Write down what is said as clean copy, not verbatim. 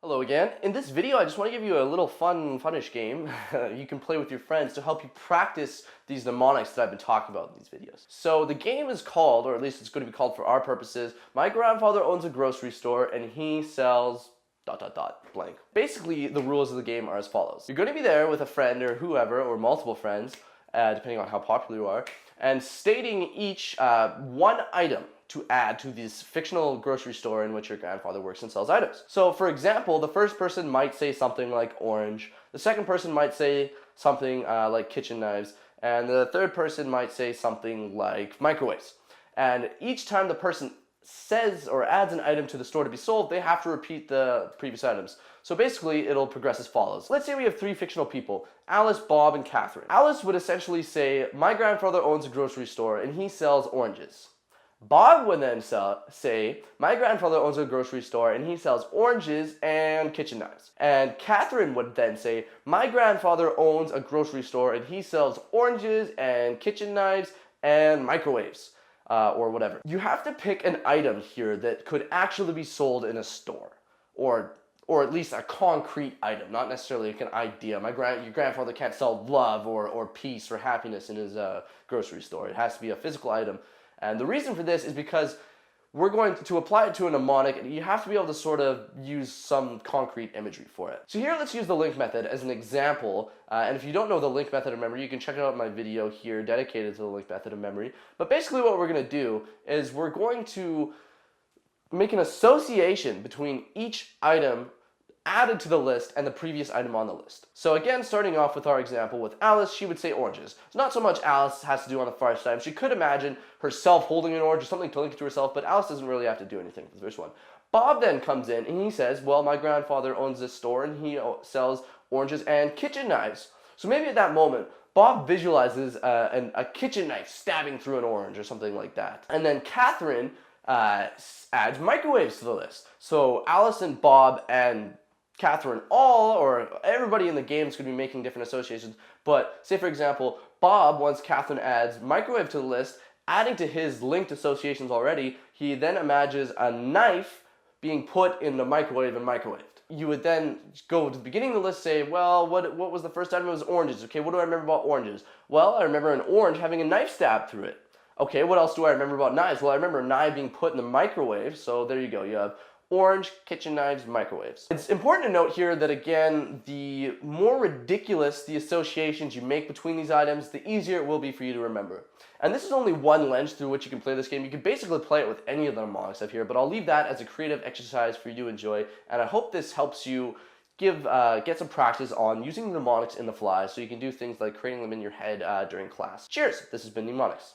Hello again. In this video, I just want to give you a little funish game you can play with your friends to help you practice these mnemonics that I've been talking about in these videos. So the game is called, or at least it's going to be called for our purposes, My Grandfather Owns a Grocery Store and He Sells ... blank. Basically, the rules of the game are as follows. You're going to be there with a friend or whoever, or multiple friends, depending on how popular you are, and stating each one item to add to this fictional grocery store in which your grandfather works and sells items. So for example, the first person might say something like orange, the second person might say something like kitchen knives, and the third person might say something like microwaves. And each time the person says or adds an item to the store to be sold, they have to repeat the previous items. So basically, it'll progress as follows. Let's say we have three fictional people, Alice, Bob, and Catherine. Alice would essentially say, my grandfather owns a grocery store and he sells oranges. Bob would then say, my grandfather owns a grocery store and he sells oranges and kitchen knives. And Catherine would then say, my grandfather owns a grocery store and he sells oranges and kitchen knives and microwaves. Or whatever. You have to pick an item here that could actually be sold in a store, or at least a concrete item, not necessarily like an idea. Your grandfather can't sell love or peace or happiness in his grocery store. It has to be a physical item. And the reason for this is because we're going to apply it to a mnemonic, and you have to be able to sort of use some concrete imagery for it. So here, let's use the link method as an example. And if you don't know the link method of memory, you can check out my video here dedicated to the link method of memory. But basically what we're going to do is we're going to make an association between each item added to the list and the previous item on the list. So again, starting off with our example with Alice, she would say oranges. So not so much Alice has to do on the far side. She could imagine herself holding an orange or something to link it to herself, but Alice doesn't really have to do anything for the first one. Bob then comes in and he says, well, my grandfather owns this store and he sells oranges and kitchen knives. So maybe at that moment, Bob visualizes a kitchen knife stabbing through an orange or something like that. And then Catherine adds microwaves to the list. So Alice and Bob and Catherine or everybody in the game is going to be making different associations, but say for example, Bob, once Catherine adds microwave to the list, adding to his linked associations already, he then imagines a knife being put in the microwave and microwaved. You would then go to the beginning of the list, say, well, what was the first item? It was oranges. Okay, what do I remember about oranges? Well, I remember an orange having a knife stabbed through it. Okay, what else do I remember about knives? Well, I remember a knife being put in the microwave, so there you go. You have orange, kitchen knives, microwaves. It's important to note here that, again, the more ridiculous the associations you make between these items, the easier it will be for you to remember. And this is only one lens through which you can play this game. You can basically play it with any of the mnemonics up here, but I'll leave that as a creative exercise for you to enjoy, and I hope this helps you get some practice on using the mnemonics in the fly so you can do things like creating them in your head during class. Cheers! This has been Mnemonics.